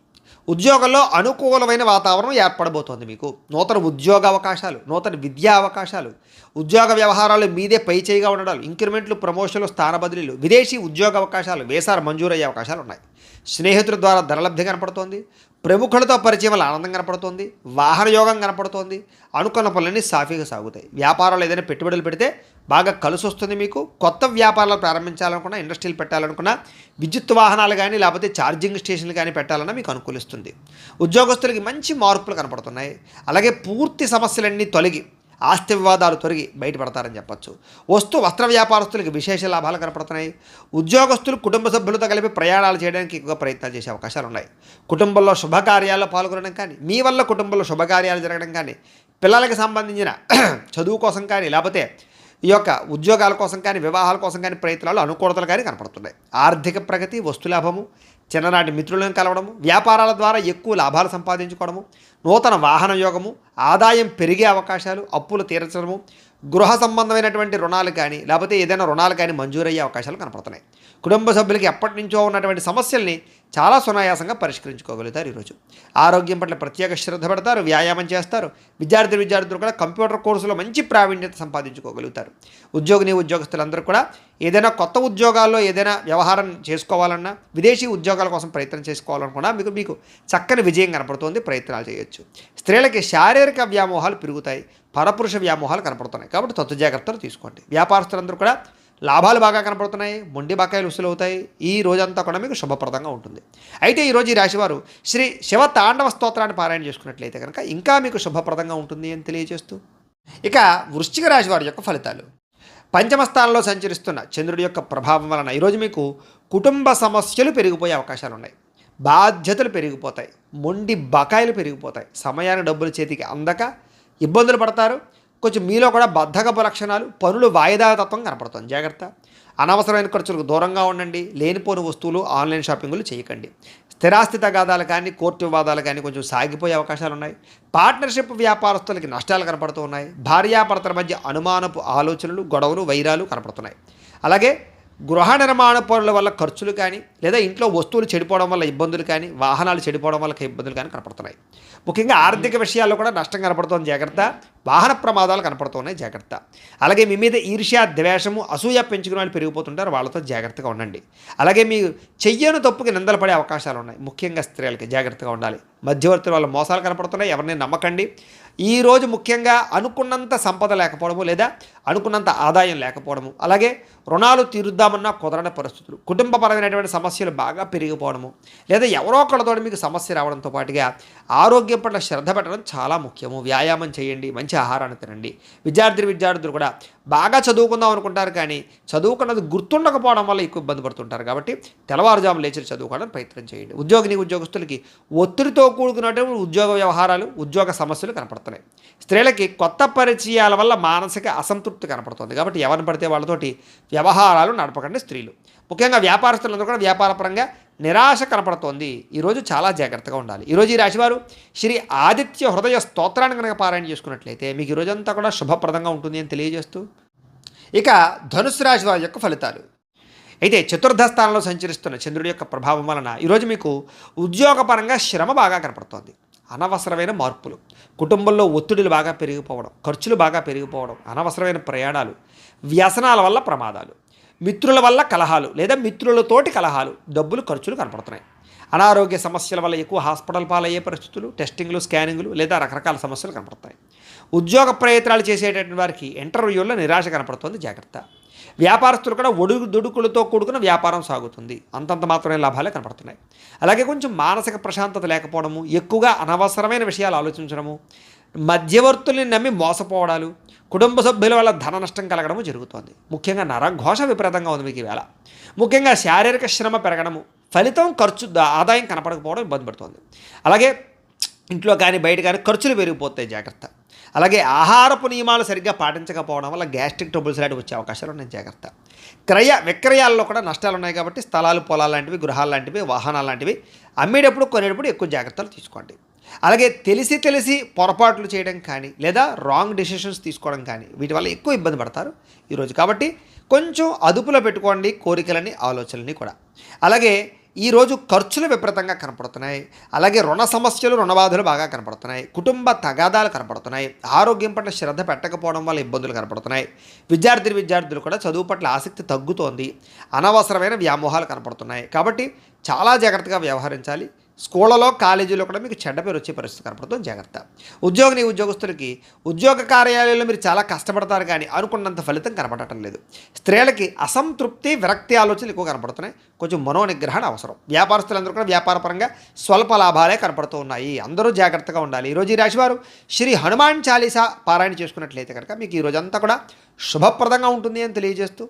ఉద్యోగంలో అనుకూలమైన వాతావరణం ఏర్పడబోతోంది. మీకు నూతన ఉద్యోగ అవకాశాలు, నూతన విద్యా అవకాశాలు, ఉద్యోగ వ్యవహారాలు మీదే పై చేయిగా ఉండడాలు, ఇంక్రిమెంట్లు, ప్రమోషన్లు, స్థాన బదిలీలు, విదేశీ ఉద్యోగ అవకాశాలు, వీసాలు మంజూరయ్యే అవకాశాలు ఉన్నాయి. స్నేహితుల ద్వారా ధనలబ్ధి కనపడుతోంది. ప్రముఖులతో పరిచయం వల్ల ఆనందం కనపడుతోంది. వాహన యోగం కనపడుతోంది. అనుకున్న పనులన్నీ సాఫీగా సాగుతాయి. వ్యాపారాలు ఏదైనా పెట్టుబడులు పెడితే బాగా కలిసి వస్తుంది. మీకు కొత్త వ్యాపారాలు ప్రారంభించాలనుకున్నా, ఇండస్ట్రీలు పెట్టాలనుకున్నా, విద్యుత్ వాహనాలు కానీ లేకపోతే ఛార్జింగ్ స్టేషన్లు కానీ పెట్టాలన్నా మీకు అనుకూలిస్తుంది. ఉద్యోగస్తులకి మంచి మార్పులు కనపడుతున్నాయి. అలాగే పూర్తి సమస్యలన్నీ తొలగి, ఆస్తి వివాదాలు తొలగి బయటపడతారని చెప్పచ్చు. వస్త్ర వ్యాపారస్తులకి విశేష లాభాలు కనపడుతున్నాయి. ఉద్యోగస్తులు కుటుంబ సభ్యులతో కలిపి ప్రయాణాలు చేయడానికి ఎక్కువగా ప్రయత్నాలు చేసే అవకాశాలు ఉన్నాయి. కుటుంబంలో శుభకార్యాల్లో పాల్గొనడం కానీ, మీ వల్ల కుటుంబంలో శుభకార్యాలు జరగడం కానీ, పిల్లలకు సంబంధించిన చదువు కోసం కానీ లేకపోతే ఈ యొక్క ఉద్యోగాల కోసం కానీ, వివాహాల కోసం కానీ ప్రయత్నాలు అనుకూలతలు కానీ కనపడుతున్నాయి. ఆర్థిక ప్రగతి, వస్తులాభము, చిన్ననాటి మిత్రులను కలవడము, వ్యాపారాల ద్వారా ఎక్కువ లాభాలు సంపాదించుకోవడము, నూతన వాహన యోగము, ఆదాయం పెరిగే అవకాశాలు, అప్పులు తీర్చడము, గృహ సంబంధమైనటువంటి రుణాలు కానీ లేకపోతే ఏదైనా రుణాలు కానీ మంజూరయ్యే అవకాశాలు కనపడుతున్నాయి. కుటుంబ సభ్యులకి ఎప్పటి నుంచో ఉన్నటువంటి సమస్యల్ని చాలా సునాయాసంగా పరిష్కరించుకోగలుగుతారు. ఈరోజు ఆరోగ్యం పట్ల ప్రత్యేక శ్రద్ధ పెడతారు. వ్యాయామం చేస్తారు. విద్యార్థులు కూడా కంప్యూటర్ కోర్సులో మంచి ప్రావీణ్యత సంపాదించుకోగలుగుతారు. ఉద్యోగస్తులందరూ కూడా ఏదైనా కొత్త ఉద్యోగాల్లో ఏదైనా వ్యవహారం చేసుకోవాలన్నా, విదేశీ ఉద్యోగాల కోసం ప్రయత్నం చేసుకోవాలనుకున్నా మీకు చక్కని విజయం కనపడుతుంది. ప్రయత్నాలు చేయొచ్చు. స్త్రీలకి శారీరక వ్యామోహాలు పెరుగుతాయి. పరపురుష వ్యామోహాలు కనపడుతున్నాయి. కాబట్టి తత్వ జాగ్రత్తలు తీసుకోండి. వ్యాపారస్తులందరూ కూడా లాభాలు బాగా కనపడుతున్నాయి. మొండి బకాయిలు వసూలు అవుతాయి. ఈ రోజంతా కూడా మీకు శుభప్రదంగా ఉంటుంది. అయితే ఈరోజు ఈ రాశివారు శ్రీ శివ తాండవ స్తోత్రాన్ని పారాయణ చేసుకున్నట్లయితే కనుక ఇంకా మీకు శుభప్రదంగా ఉంటుంది అని తెలియజేస్తూ, ఇక వృశ్చిక రాశి వారి యొక్క ఫలితాలు. పంచమ స్థానంలో సంచరిస్తున్న చంద్రుడి యొక్క ప్రభావం వలన ఈరోజు మీకు కుటుంబ సమస్యలు పెరిగిపోయే అవకాశాలు ఉన్నాయి. బాధ్యతలు పెరిగిపోతాయి. మొండి బకాయిలు పెరిగిపోతాయి. సమయాన్ని డబ్బులు చేతికి అందక ఇబ్బందులు పడతారు. కొంచెం మీలో కూడా బద్ధకపు లక్షణాలు, పనులు వాయిదా తత్వం కనపడుతుంది. జాగ్రత్త. అనవసరమైన ఖర్చులకు దూరంగా ఉండండి. లేనిపోని వస్తువులు, ఆన్లైన్ షాపింగ్లు చేయకండి. స్థిరాస్తి తగాదాలు కానీ, కోర్టు వివాదాలు కానీ కొంచెం సాగిపోయే అవకాశాలు ఉన్నాయి. పార్ట్నర్షిప్ వ్యాపారస్తులకి నష్టాలు కనపడుతూ ఉన్నాయి. భార్యాభర్తల మధ్య అనుమానపు ఆలోచనలు, గొడవలు, వైరాలు కనపడుతున్నాయి. అలాగే గృహ నిర్మాణ పనుల వల్ల ఖర్చులు కానీ లేదా ఇంట్లో వస్తువులు చెడిపోవడం వల్ల ఇబ్బందులు కానీ, వాహనాలు చెడిపోవడం వల్ల ఇబ్బందులు కానీ కనపడుతున్నాయి. ముఖ్యంగా ఆర్థిక విషయాల్లో కూడా నష్టం కనపడుతోంది. జాగ్రత్త. వాహన ప్రమాదాలు కనపడుతున్నాయి. జాగ్రత్త. అలాగే మీ మీద ఈర్ష్య, ద్వేషము, అసూయ పెంచుకునే వాళ్ళు పెరిగిపోతుంటారు. వాళ్ళతో జాగ్రత్తగా ఉండండి. అలాగే మీరు చెయ్యని తప్పుకి నిందలు పడే అవకాశాలు ఉన్నాయి. ముఖ్యంగా స్త్రీలకి జాగ్రత్తగా ఉండాలి. మధ్యవర్తుల వల్ల మోసాలు కనపడుతున్నాయి. ఎవరిని నమ్మకండి. ఈరోజు ముఖ్యంగా అనుకున్నంత సంపద లేకపోవడము లేదా అనుకున్నంత ఆదాయం లేకపోవడము, అలాగే రుణాలు తీరుద్దామన్నా కుదరని పరిస్థితులు, కుటుంబపరమైనటువంటి సమస్యలు బాగా పెరిగిపోవడము, లేదా ఎవరో ఒకళ్ళతో మీకు సమస్య రావడంతో పాటుగా ఆరోగ్యం పట్ల శ్రద్ధ పెట్టడం చాలా ముఖ్యము. వ్యాయామం చేయండి. మంచి ఆహారాన్ని తినండి. విద్యార్థులు కూడా బాగా చదువుకుందాం అనుకుంటారు కానీ చదువుకున్నది గుర్తుండకపోవడం వల్ల ఎక్కువ ఇబ్బంది పడుతుంటారు. కాబట్టి తెల్లవారుజాము లేచి చదువుకోవడానికి ప్రయత్నం చేయండి. ఉద్యోగస్తులకి ఒత్తిడితో కూడుకున్నటువంటి ఉద్యోగ వ్యవహారాలు, ఉద్యోగ సమస్యలు కనపడుతున్నాయి. స్త్రీలకి కొత్త పరిచయాల వల్ల మానసిక అసంతృప్తి కనపడుతుంది. కాబట్టి ఎవరిని పడితే వాళ్ళతోటి వ్యవహారాలు నడపకండి. స్త్రీలు ముఖ్యంగా వ్యాపారస్తులందరూ కూడా వ్యాపారపరంగా నిరాశ కనపడుతోంది. ఈరోజు చాలా జాగ్రత్తగా ఉండాలి. ఈరోజు ఈ రాశివారు శ్రీ ఆదిత్య హృదయ స్తోత్రాన్ని కనుక పారాయణ చేసుకున్నట్లయితే మీకు ఈరోజంతా కూడా శుభప్రదంగా ఉంటుంది అని తెలియజేస్తూ, ఇక ధనుసు రాశి వారి యొక్క ఫలితాలు. అయితే చతుర్థ స్థానంలో సంచరిస్తున్న చంద్రుడి యొక్క ప్రభావం వలన ఈరోజు మీకు ఉద్యోగపరంగా శ్రమ బాగా కనపడుతోంది. అనవసరమైన మార్పులు, కుటుంబంలో ఒత్తిడులు బాగా పెరిగిపోవడం, ఖర్చులు బాగా పెరిగిపోవడం, అనవసరమైన ప్రయాణాలు, వ్యసనాల వల్ల ప్రమాదాలు, మిత్రుల వల్ల కలహాలు లేదా మిత్రులతోటి కలహాలు, డబ్బులు ఖర్చులు కనపడుతున్నాయి. అనారోగ్య సమస్యల వల్ల ఎక్కువ హాస్పిటల్ పాలయ్యే పరిస్థితులు, టెస్టింగ్లు, స్కానింగ్లు లేదా రకరకాల సమస్యలు కనపడతాయి. ఉద్యోగ ప్రయత్నాలు చేసేటటువంటి వారికి ఇంటర్వ్యూల్లో నిరాశ కనపడుతుంది, జాగ్రత్త. వ్యాపారస్తులు కూడా ఒడుదుడుకులతో కూడుకున్న వ్యాపారం సాగుతుంది, అంతంత మాత్రమే లాభాలే కనపడుతున్నాయి. అలాగే కొంచెం మానసిక ప్రశాంతత లేకపోవడము, ఎక్కువగా అనవసరమైన విషయాలు ఆలోచించడము, మధ్యవర్తుల్ని నమ్మి మోసపోవడాలు, కుటుంబ సభ్యుల వల్ల ధన నష్టం కలగడము జరుగుతోంది. ముఖ్యంగా నరఘోష విపరీతంగా ఉంది మీకు ఈవేళ. ముఖ్యంగా శారీరక శ్రమ పెరగడము, ఫలితం ఖర్చు ఆదాయం కనపడకపోవడం ఇబ్బంది పడుతుంది. అలాగే ఇంట్లో కానీ బయట కానీ ఖర్చులు పెరిగిపోతాయి, జాగ్రత్త. అలాగే ఆహారపు నియమాలు సరిగ్గా పాటించకపోవడం వల్ల గ్యాస్ట్రిక్ ట్రబుల్స్ లాంటివి వచ్చే అవకాశాలు ఉన్నాయి, జాగ్రత్త. క్రయ విక్రయాల్లో కూడా నష్టాలు ఉన్నాయి కాబట్టి స్థలాలు, పొలాలు లాంటివి, గృహాలు లాంటివి, వాహనాలు లాంటివి అమ్మేటప్పుడు కొనేటప్పుడు ఎక్కువ జాగ్రత్తలు తీసుకోండి. అలాగే తెలిసి పొరపాట్లు చేయడం కానీ లేదా రాంగ్ డెసిషన్స్ తీసుకోవడం కానీ వీటి వల్ల ఎక్కువ ఇబ్బంది పడతారు ఈరోజు. కాబట్టి కొంచెం అదుపులో పెట్టుకోండి కోరికలని, ఆలోచనలని కూడా. అలాగే ఈరోజు ఖర్చులు విపరీతంగా కనపడుతున్నాయి. అలాగే రుణ సమస్యలు, రుణబాధలు బాగా కనపడుతున్నాయి. కుటుంబ తగాదాలు కనపడుతున్నాయి. ఆరోగ్యం పట్ల శ్రద్ధ పెట్టకపోవడం వల్ల ఇబ్బందులు కనపడుతున్నాయి. విద్యార్థులు కూడా చదువు పట్ల ఆసక్తి తగ్గుతోంది. అనవసరమైన వ్యామోహాలు కనపడుతున్నాయి. కాబట్టి చాలా జాగ్రత్తగా వ్యవహరించాలి. స్కూళ్ళలో, కాలేజీలో కూడా మీకు చెడ్డ పేరు వచ్చే పరిస్థితి కనపడుతుంది, జాగ్రత్త. ఉద్యోగస్తులకి ఉద్యోగ కార్యాలయంలో మీరు చాలా కష్టపడతారు కానీ అనుకున్నంత ఫలితం కనపడటం లేదు. స్త్రీలకి అసంతృప్తి, విరక్తి ఆలోచనలు ఎక్కువ కనపడుతున్నాయి. కొంచెం మనోనిగ్రహణ అవసరం. వ్యాపారస్తులందరూ కూడా వ్యాపారపరంగా స్వల్ప లాభాలే కనపడుతూ ఉన్నాయి. అందరూ జాగ్రత్తగా ఉండాలి. ఈరోజు ఈ రాశివారు శ్రీ హనుమాన్ చాలీసా పారాయణ చేసుకున్నట్లయితే కనుక మీకు ఈరోజు అంతా కూడా శుభప్రదంగా ఉంటుంది అని తెలియజేస్తూ,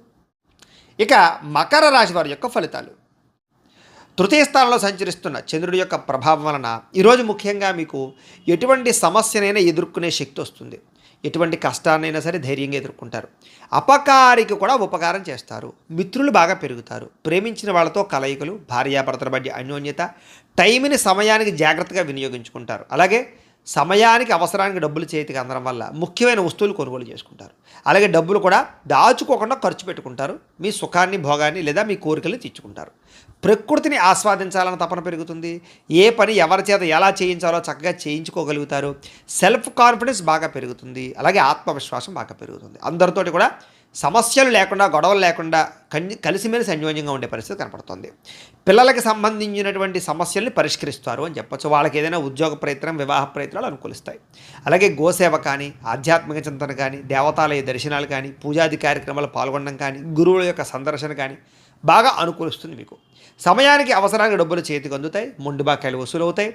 ఇక మకర రాశి వారి యొక్క ఫలితాలు. తృతీయ స్థానంలో సంచరిస్తున్న చంద్రుడి యొక్క ప్రభావం వలన ఈరోజు ముఖ్యంగా మీకు ఎటువంటి సమస్యనైనా ఎదుర్కొనే శక్తి వస్తుంది. ఎటువంటి కష్టాన్నైనా సరే ధైర్యంగా ఎదుర్కొంటారు. అపకారికి కూడా ఉపకారం చేస్తారు. మిత్రులు బాగా పెరుగుతారు. ప్రేమించిన వాళ్ళతో కలయికలు, భార్యాభర్తల మధ్య అన్యోన్యత, టైంని సమయానికి జాగ్రత్తగా వినియోగించుకుంటారు. అలాగే సమయానికి అవసరానికి డబ్బులు చేతికి అందడం వల్ల ముఖ్యమైన వస్తువులు కొనుగోలు చేసుకుంటారు. అలాగే డబ్బులు కూడా దాచుకోకుండా ఖర్చు పెట్టుకుంటారు. మీ సుఖాన్ని, భోగాన్ని లేదా మీ కోరికలు తీర్చుకుంటారు. ప్రకృతిని ఆస్వాదించాలని తపన పెరుగుతుంది. ఏ పని ఎవరి చేత ఎలా చేయించాలో చక్కగా చేయించుకోగలుగుతారు. సెల్ఫ్ కాన్ఫిడెన్స్ బాగా పెరుగుతుంది. అలాగే ఆత్మవిశ్వాసం బాగా పెరుగుతుంది. అందరితోటి కూడా సమస్యలు లేకుండా, గొడవలు లేకుండా కలిసిమెలిసి అన్యోన్యంగా ఉండే పరిస్థితి కనపడుతుంది. పిల్లలకి సంబంధించినటువంటి సమస్యల్ని పరిష్కరిస్తారు అని చెప్పచ్చు. వాళ్ళకి ఏదైనా ఉద్యోగ ప్రయత్నం, వివాహ ప్రయత్నాలు అనుకూలిస్తాయి. అలాగే గోసేవ కానీ, ఆధ్యాత్మిక చింతన కానీ, దేవతాలయ దర్శనాలు కానీ, పూజాది కార్యక్రమాలు పాల్గొనడం కానీ, గురువుల యొక్క సందర్శన కానీ బాగా అనుకూలిస్తుంది మీకు. సమయానికి అవసరానికి డబ్బులు చేతికి అందుతాయి. మొండి బాకాయలు వసూలవుతాయి.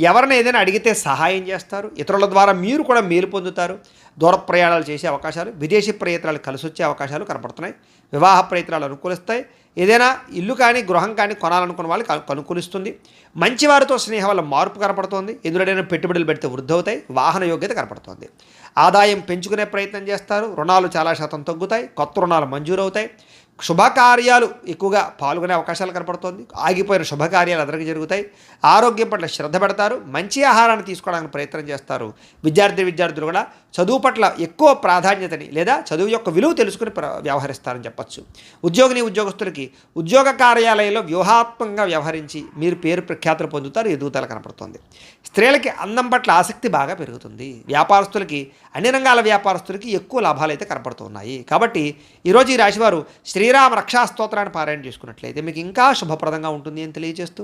ఎవరిని ఏదైనా అడిగితే సహాయం చేస్తారు. ఇతరుల ద్వారా మీరు కూడా మేలు పొందుతారు. దూర ప్రయాణాలు చేసే అవకాశాలు, విదేశీ ప్రయత్నాలు కలిసి వచ్చే అవకాశాలు కనపడుతున్నాయి. వివాహ ప్రయత్నాలు అనుకూలిస్తాయి. ఏదైనా ఇల్లు కానీ, గృహం కానీ కొనాలనుకున్న వాళ్ళకి అనుకూలిస్తుంది. మంచివారితో స్నేహం వల్ల మార్పు కనపడుతోంది. ఎందులోనైనా పెట్టుబడులు పెడితే వృద్ధి అవుతాయి. వాహన యోగ్యత కనపడుతోంది. ఆదాయం పెంచుకునే ప్రయత్నం చేస్తారు. రుణాలు చాలా శాతం తగ్గుతాయి. కొత్త రుణాలు మంజూరు అవుతాయి. శుభకార్యాలు ఎక్కువగా పాల్గొనే అవకాశాలు కనపడుతోంది. ఆగిపోయిన శుభకార్యాలు అందరికీ జరుగుతాయి. ఆరోగ్యం పట్ల శ్రద్ధ పెడతారు. మంచి ఆహారాన్ని తీసుకోవడానికి ప్రయత్నం చేస్తారు. విద్యార్థులు కూడా చదువు పట్ల ఎక్కువ ప్రాధాన్యతని లేదా చదువు యొక్క విలువ తెలుసుకుని వ్యవహరిస్తారని చెప్పచ్చు. ఉద్యోగస్తులకి ఉద్యోగ కార్యాలయంలో వ్యూహాత్మకంగా వ్యవహరించి మీరు పేరు ప్రఖ్యాతులు పొందుతారు. ఎదుగుదల కనపడుతుంది. స్త్రీలకి అందం పట్ల ఆసక్తి బాగా పెరుగుతుంది. వ్యాపారస్తులకి, అన్ని రంగాల వ్యాపారస్తులకి ఎక్కువ లాభాలు అయితే కనపడుతున్నాయి. కాబట్టి ఈరోజు ఈ రాశివారు శ్రీరామ రక్షా స్తోత్రాన్ని పారాయణ చేసుకున్నట్లయితే మీకు ఇంకా శుభప్రదంగా ఉంటుంది అని తెలియజేస్తూ,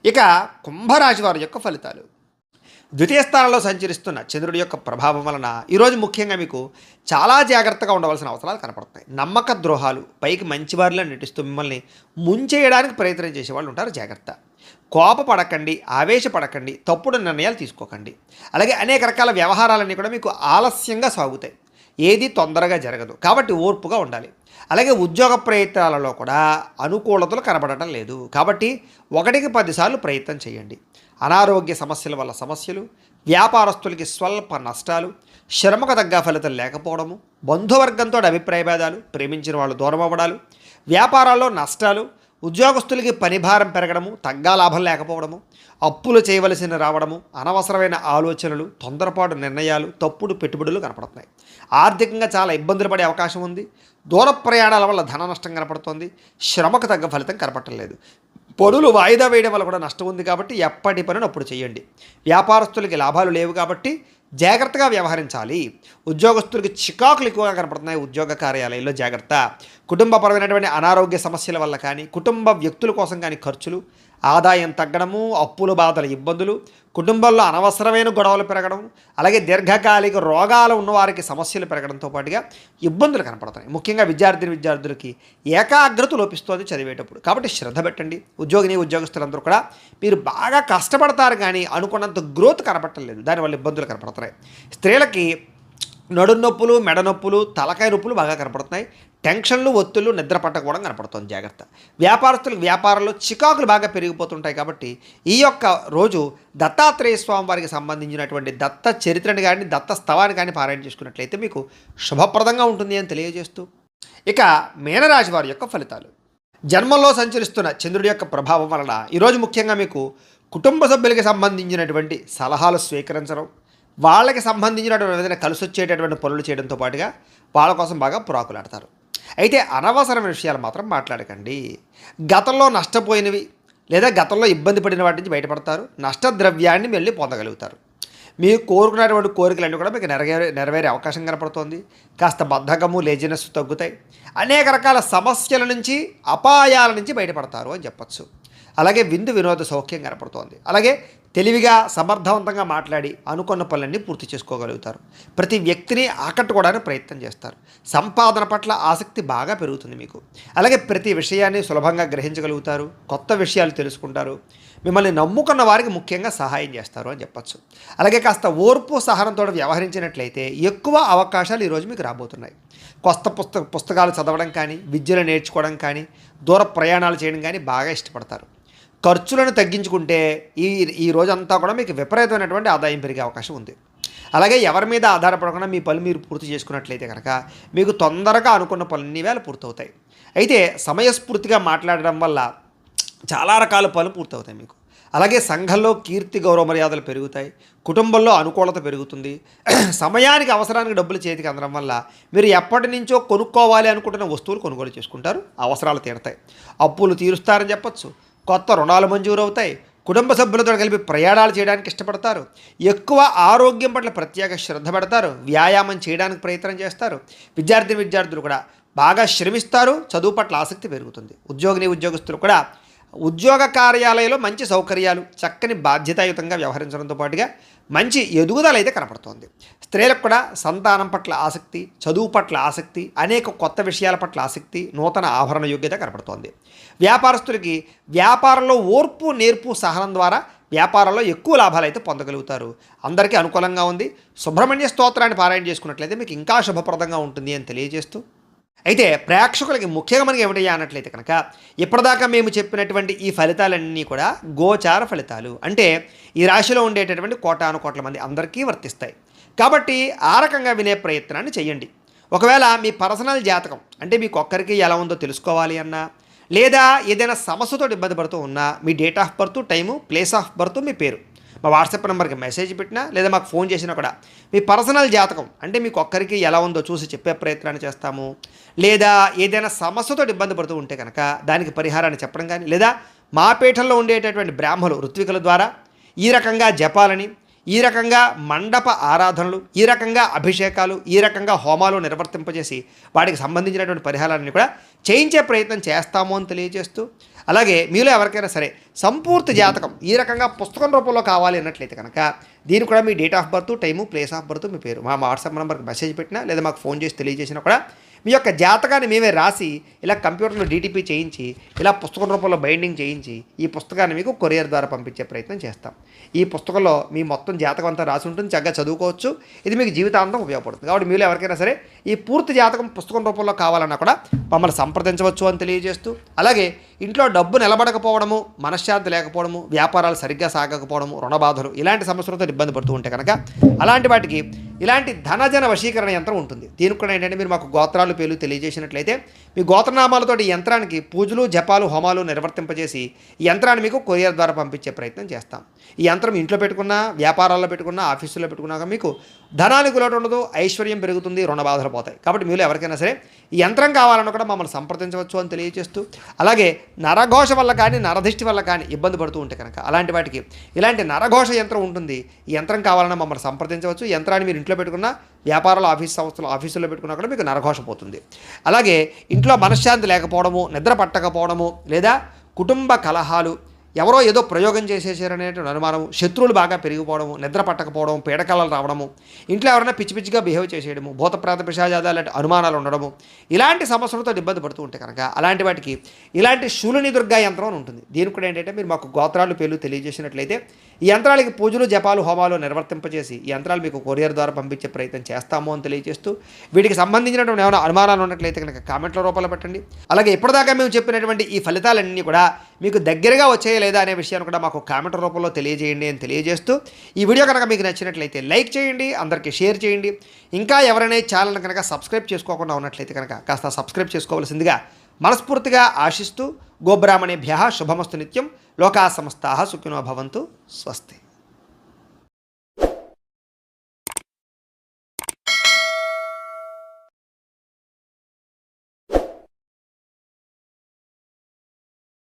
ఇక కుంభరాశి వారి యొక్క ఫలితాలు. ద్వితీయ స్థానంలో సంచరిస్తున్న చంద్రుడి యొక్క ప్రభావం వలన ఈరోజు ముఖ్యంగా మీకు చాలా జాగ్రత్తగా ఉండవలసిన అవసరాలు కనపడుతున్నాయి. నమ్మక ద్రోహాలు, పైకి మంచివారిలో నటిస్తూ మిమ్మల్ని ముంచేయడానికి ప్రయత్నం చేసేవాళ్ళు ఉంటారు, జాగ్రత్త. కోపపడకండి, ఆవేశపడకండి, తప్పుడు నిర్ణయాలు తీసుకోకండి. అలాగే అనేక రకాల వ్యవహారాలన్నీ కూడా మీకు ఆలస్యంగా సాగుతాయి. ఏది తొందరగా జరగదు. కాబట్టి ఓర్పుగా ఉండాలి. అలాగే ఉద్యోగ ప్రయత్నాలలో కూడా అనుకూలతలు కనబడటం లేదు. కాబట్టి 1కి 10 సార్లు ప్రయత్నం చేయండి. అనారోగ్య సమస్యల వల్ల సమస్యలు, వ్యాపారస్తులకి స్వల్ప నష్టాలు, శ్రమకు తగ్గ ఫలితం లేకపోవడము, బంధువర్గంతో అభిప్రాయ భేదాలు, ప్రేమించిన వాళ్ళు దూరం అవ్వడాలు, వ్యాపారాల్లో నష్టాలు, ఉద్యోగస్తులకి పనిభారం పెరగడము, తగ్గా లాభం లేకపోవడము, అప్పులు చేయవలసిన రావడము, అనవసరమైన ఆలోచనలు, తొందరపాటు నిర్ణయాలు, తప్పుడు పెట్టుబడులు కనపడుతున్నాయి. ఆర్థికంగా చాలా ఇబ్బందులు పడే అవకాశం ఉంది. దూర ప్రయాణాల వల్ల ధన నష్టం కనపడుతోంది. శ్రమకు తగ్గ ఫలితం కనపడటం లేదు. పనులు వాయిదా వేయడం వల్ల కూడా నష్టం ఉంది. కాబట్టి ఎప్పటి పనులు అప్పుడు చేయండి. వ్యాపారస్తులకి లాభాలు లేవు కాబట్టి జాగ్రత్తగా వ్యవహరించాలి. ఉద్యోగస్తులకి చికాకులు ఎక్కువగా కనపడుతున్నాయి. ఉద్యోగ కార్యాలయంలో జాగ్రత్త. కుటుంబపరమైనటువంటి అనారోగ్య సమస్యల వల్ల కానీ, కుటుంబ వ్యక్తుల కోసం కానీ ఖర్చులు, ఆదాయం తగ్గడము, అప్పుల బాధల ఇబ్బందులు, కుటుంబంలో అనవసరమైన గొడవలు పెరగడం, అలాగే దీర్ఘకాలిక రోగాలు ఉన్నవారికి సమస్యలు పెరగడంతో పాటుగా ఇబ్బందులు కనపడుతున్నాయి. ముఖ్యంగా విద్యార్థులకి ఏకాగ్రత లోపిస్తుంది చదివేటప్పుడు. కాబట్టి శ్రద్ధ పెట్టండి. ఉద్యోగస్తులందరూ కూడా మీరు బాగా కష్టపడతారు కానీ అనుకున్నంత గ్రోత్ కనపడలేదు, దానివల్ల ఇబ్బందులు కనపడుతున్నాయి. స్త్రీలకి నడు నొప్పులు, మెడ నొప్పులు, తలకాయ నొప్పులు బాగా కనపడుతున్నాయి. టెన్షన్లు, ఒత్తులు, నిద్ర పట్టకపోవడం కనపడుతుంది. జాగ్రత్త. వ్యాపారస్తులకు వ్యాపారంలో చికాకులు బాగా పెరిగిపోతుంటాయి. కాబట్టి ఈ యొక్క రోజు దత్తాత్రేయ స్వామి వారికి సంబంధించినటువంటి దత్త చరిత్రని కానీ దత్త స్తవాన్ని కానీ పారాయణ చేసుకున్నట్లయితే మీకు శుభప్రదంగా ఉంటుంది అని తెలియజేస్తూ, ఇక మీనరాశి వారి యొక్క ఫలితాలు. జన్మంలో సంచరిస్తున్న చంద్రుడి యొక్క ప్రభావం వలన ఈరోజు ముఖ్యంగా మీకు కుటుంబ సభ్యులకి సంబంధించినటువంటి సలహాలు స్వీకరించడం, వాళ్ళకి సంబంధించినటువంటి ఏదైనా కలిసి వచ్చేటటువంటి పనులు చేయడంతో పాటుగా వాళ్ళ కోసం బాగా పురాకులాడతారు. అయితే అనవసరమైన విషయాలు మాత్రం మాట్లాడకండి. గతంలో నష్టపోయినవి లేదా గతంలో ఇబ్బంది పడిన వాటి నుంచి బయటపడతారు. నష్టద్రవ్యాన్ని మళ్ళీ పొందగలుగుతారు. మీరు కోరుకున్నటువంటి కోరికలన్నీ కూడా మీకు నెరవేరే అవకాశం కనపడుతోంది. కాస్త బద్ధకము, లేజినెస్ తగ్గుతాయి. అనేక రకాల సమస్యల నుంచి, అపాయాల నుంచి బయటపడతారు అని చెప్పచ్చు. అలాగే వినోద సౌఖ్యం కనపడుతోంది. అలాగే తెలివిగా, సమర్థవంతంగా మాట్లాడి అనుకున్న పనులన్నీ పూర్తి చేసుకోగలుగుతారు. ప్రతి వ్యక్తిని ఆకట్టుకోవడానికి ప్రయత్నం చేస్తారు. సంపాదన పట్ల ఆసక్తి బాగా పెరుగుతుంది మీకు. అలాగే ప్రతి విషయాన్ని సులభంగా గ్రహించగలుగుతారు. కొత్త విషయాలు తెలుసుకుంటారు. మిమ్మల్ని నమ్ముకున్న వారికి ముఖ్యంగా సహాయం చేస్తారు అని చెప్పచ్చు. అలాగే కాస్త ఓర్పు, సహనంతో వ్యవహరించినట్లయితే ఎక్కువ అవకాశాలు ఈరోజు మీకు రాబోతున్నాయి. కొత్త పుస్తకాలు చదవడం కానీ, విద్యను నేర్చుకోవడం కానీ, దూర ప్రయాణాలు చేయడం కానీ బాగా ఇష్టపడతారు. ఖర్చులను తగ్గించుకుంటే ఈ రోజంతా కూడా మీకు విపరీతమైనటువంటి ఆదాయం పెరిగే అవకాశం ఉంది. అలాగే ఎవరి మీద ఆధారపడకుండా మీ పనులు మీరు పూర్తి చేసుకున్నట్లయితే కనుక మీకు తొందరగా అనుకున్న పనులన్నీ వేళ పూర్తవుతాయి. అయితే సమయస్ఫూర్తిగా మాట్లాడడం వల్ల చాలా రకాల పనులు పూర్తవుతాయి మీకు. అలాగే సంఘంలో కీర్తి, గౌరవ మర్యాదలు పెరుగుతాయి. కుటుంబంలో అనుకూలత పెరుగుతుంది. సమయానికి, అవసరానికి డబ్బులు చేతికి అందడం వల్ల మీరు ఎప్పటి నుంచో కొనుక్కోవాలి అనుకుంటున్న వస్తువులు కొనుగోలు చేసుకుంటారు. అవసరాలు తీరుతాయి. అప్పులు తీరుస్తారని చెప్పచ్చు. కొత్త రుణాలు మంజూరు అవుతాయి. కుటుంబ సభ్యులతో కలిపి ప్రయాణాలు చేయడానికి ఇష్టపడతారు. ఎక్కువ ఆరోగ్యం పట్ల ప్రత్యేక శ్రద్ధ పెడతారు. వ్యాయామం చేయడానికి ప్రయత్నం చేస్తారు. విద్యార్థులు కూడా బాగా శ్రమిస్తారు. చదువు పట్ల ఆసక్తి పెరుగుతుంది. ఉద్యోగస్తులు కూడా ఉద్యోగ కార్యాలయంలో మంచి సౌకర్యాలు, చక్కని బాధ్యతాయుతంగా వ్యవహరించడంతో పాటుగా మంచి ఎదుగుదల అయితే కనపడుతోంది. స్త్రీలకు కూడా సంతానం పట్ల ఆసక్తి, చదువు పట్ల ఆసక్తి, అనేక కొత్త విషయాల పట్ల ఆసక్తి, నూతన ఆభరణ యోగ్యత కనపడుతోంది. వ్యాపారస్తులకి వ్యాపారంలో ఓర్పు, నేర్పు, సహనం ద్వారా వ్యాపారంలో ఎక్కువ లాభాలు అయితే పొందగలుగుతారు. అందరికీ అనుకూలంగా ఉంది. సుబ్రహ్మణ్య స్తోత్రాన్ని పారాయణ చేసుకున్నట్లయితే మీకు ఇంకా శుభప్రదంగా ఉంటుంది అని తెలియజేస్తూ, అయితే ప్రేక్షకులకి ముఖ్యంగా మనకి ఏమిటయ్యా అన్నట్లయితే కనుక ఇప్పటిదాకా మేము చెప్పినటువంటి ఈ ఫలితాలన్నీ కూడా గోచార ఫలితాలు. అంటే ఈ రాశిలో ఉండేటటువంటి కోటాను కోట్ల మంది అందరికీ వర్తిస్తాయి. కాబట్టి ఆ రకంగా వినే ప్రయత్నాన్ని చేయండి. ఒకవేళ మీ పర్సనల్ జాతకం అంటే మీకు ఒక్కరికి ఎలా ఉందో తెలుసుకోవాలి అన్నా, లేదా ఏదైనా సమస్యతో ఇబ్బంది పడుతూ ఉన్నా మీ date of birth, time, place of birth, మీ పేరు మా వాట్సాప్ నెంబర్కి మెసేజ్ పెట్టినా లేదా మాకు ఫోన్ చేసినా కూడా మీ పర్సనల్ జాతకం అంటే మీకు ఒక్కరికి ఎలా ఉందో చూసి చెప్పే ప్రయత్నాన్ని చేస్తాము. లేదా ఏదైనా సమస్యతో ఇబ్బంది పడుతూ ఉంటే కనుక దానికి పరిహారాన్ని చెప్పడం కానీ, లేదా మా పీఠంలో ఉండేటటువంటి బ్రాహ్మణులు, ఋత్వికుల ద్వారా ఈ రకంగా జపాలని, ఈ రకంగా మండప ఆరాధనలు, ఈ రకంగా అభిషేకాలు, ఈ రకంగా హోమాలు నిర్వర్తింపజేసి వాటికి సంబంధించినటువంటి పరిహారాన్ని కూడా చేయించే ప్రయత్నం చేస్తాము అని తెలియజేస్తూ, అలాగే మీలో ఎవరికైనా సరే సంపూర్తి జాతకం ఈ రకంగా పుస్తకం రూపంలో కావాలి అన్నట్లయితే కనుక దీనికి కూడా మీ date of birth, time, place of birth, మీ పేరు మా వాట్సాప్ నెంబర్కి మెసేజ్ పెట్టినా లేదా మాకు ఫోన్ చేసి తెలియజేసినా కూడా మీ యొక్క జాతకాన్ని మేమే రాసి ఇలా కంప్యూటర్లో డీటీపీ చేయించి ఇలా పుస్తకం రూపంలో బైండింగ్ చేయించి ఈ పుస్తకాన్ని మీకు కొరియర్ ద్వారా పంపించే ప్రయత్నం చేస్తాం. ఈ పుస్తకంలో మీ మొత్తం జాతకం అంతా రాసి ఉంటుంది. చక్కగా చదువుకోవచ్చు. ఇది మీకు జీవితాంతం ఉపయోగపడుతుంది. కాబట్టి మీరు ఎవరికైనా సరే ఈ పూర్తి జాతకం పుస్తకం రూపంలో కావాలన్నా కూడా మమ్మల్ని సంప్రదించవచ్చు అని తెలియజేస్తూ, అలాగే ఇంట్లో డబ్బు నిలబడకపోవడము, మనశ్శాంతి లేకపోవడము, వ్యాపారాలు సరిగ్గా సాగకపోవడము, రుణబాధలు ఇలాంటి సమస్యలతో ఇబ్బంది పడుతూ ఉంటే కనుక అలాంటి వాటికి ఇలాంటి ధనజన వశీకరణ యంత్రం ఉంటుంది. దీనికి కూడా ఏంటంటే మీరు మాకు గోత్రాలు, పేర్లు తెలియజేసినట్లయితే మీ గోత్రనామాలతో ఈ యంత్రానికి పూజలు, జపాలు, హోమాలు నిర్వర్తింపజేసి ఈ యంత్రాన్ని మీకు కొరియర్ ద్వారా పంపించే ప్రయత్నం చేస్తాం. ఈ యంత్రం ఇంట్లో పెట్టుకున్నా, వ్యాపారాల్లో పెట్టుకున్నా, ఆఫీసులో పెట్టుకున్నాక మీకు ధనానికి లోటు ఉండదు, ఐశ్వర్యం పెరుగుతుంది, రుణబాధలు పోతాయి. కాబట్టి మీరు ఎవరికైనా సరే ఈ యంత్రం కావాలన్నా కూడా మమ్మల్ని సంప్రదించవచ్చు అని తెలియజేస్తూ, అలాగే నరఘోష వల్ల కానీ, నరదిష్టి వల్ల కానీ ఇబ్బంది పడుతూ ఉంటే కనుక అలాంటి వాటికి ఇలాంటి నరఘోష యంత్రం ఉంటుంది. ఈ యంత్రం కావాలన్నా మమ్మల్ని సంప్రదించవచ్చు. యంత్రాన్ని మీరు ఇంట్లో పెట్టుకున్న, వ్యాపారాలు, ఆఫీసుల్లో పెట్టుకున్నా కూడా మీకు నరఘోష పోతుంది. అలాగే ఇంట్లో మనశ్శాంతి లేకపోవడము, నిద్ర పట్టకపోవడము, లేదా కుటుంబ కలహాలు, ఎవరో ఏదో ప్రయోగం చేసేసారనేటువంటి అనుమానము, శత్రువులు బాగా పెరిగిపోవడము, నిద్ర పట్టకపోవడం, పీడకలలు రావడము, ఇంట్లో ఎవరైనా పిచ్చి పిచ్చిగా బిహేవ్ చేసేయడము, భూత ప్రేత పిశాచాలు లాంటి అనుమానాలు ఉండడము, ఇలాంటి సమస్యలతో ఇబ్బంది పడుతూ ఉంటే కనుక అలాంటి వాటికి ఇలాంటి శూలిని దుర్గా యంత్రం అని ఉంటుంది. దీనికి కూడా ఏంటంటే మీరు మాకు గోత్రాలు పేర్లు తెలియజేసినట్లయితే ఈ యంత్రాలకి పూజలు జపాలు హోమాలు నిర్వర్తింపజేసి ఈ యంత్రాలు మీకు కొరియర్ ద్వారా పంపించే ప్రయత్నం చేస్తాము అని తెలియజేస్తూ, వీటికి సంబంధించినటువంటి ఏమైనా అనుమానాలు ఉన్నట్లయితే కనుక కామెంట్ల రూపంలో పెట్టండి. అలాగే ఇప్పటిదాకా మేము చెప్పినటువంటి ఈ ఫలితాలన్నీ కూడా మీకు దగ్గరగా వచ్చాయా లేదా అనే విషయాన్ని కూడా మాకు కామెంట్ రూపంలో తెలియజేయండి అని తెలియజేస్తూ, ఈ వీడియో కనుక మీకు నచ్చినట్లయితే లైక్ చేయండి, అందరికీ షేర్ చేయండి. ఇంకా ఎవరైనా ఛానల్ కనుక సబ్స్క్రైబ్ చేసుకోకుండా ఉన్నట్లయితే కనుక కాస్త సబ్స్క్రైబ్ చేసుకోవాల్సిందిగా మనస్ఫూర్తిగా ఆశిస్తూ, గోబ్రాహ్మణేభ్యః శుభమస్తు నిత్యం, లోకా సమస్తాః సుఖినో భవంతు, స్వస్తి.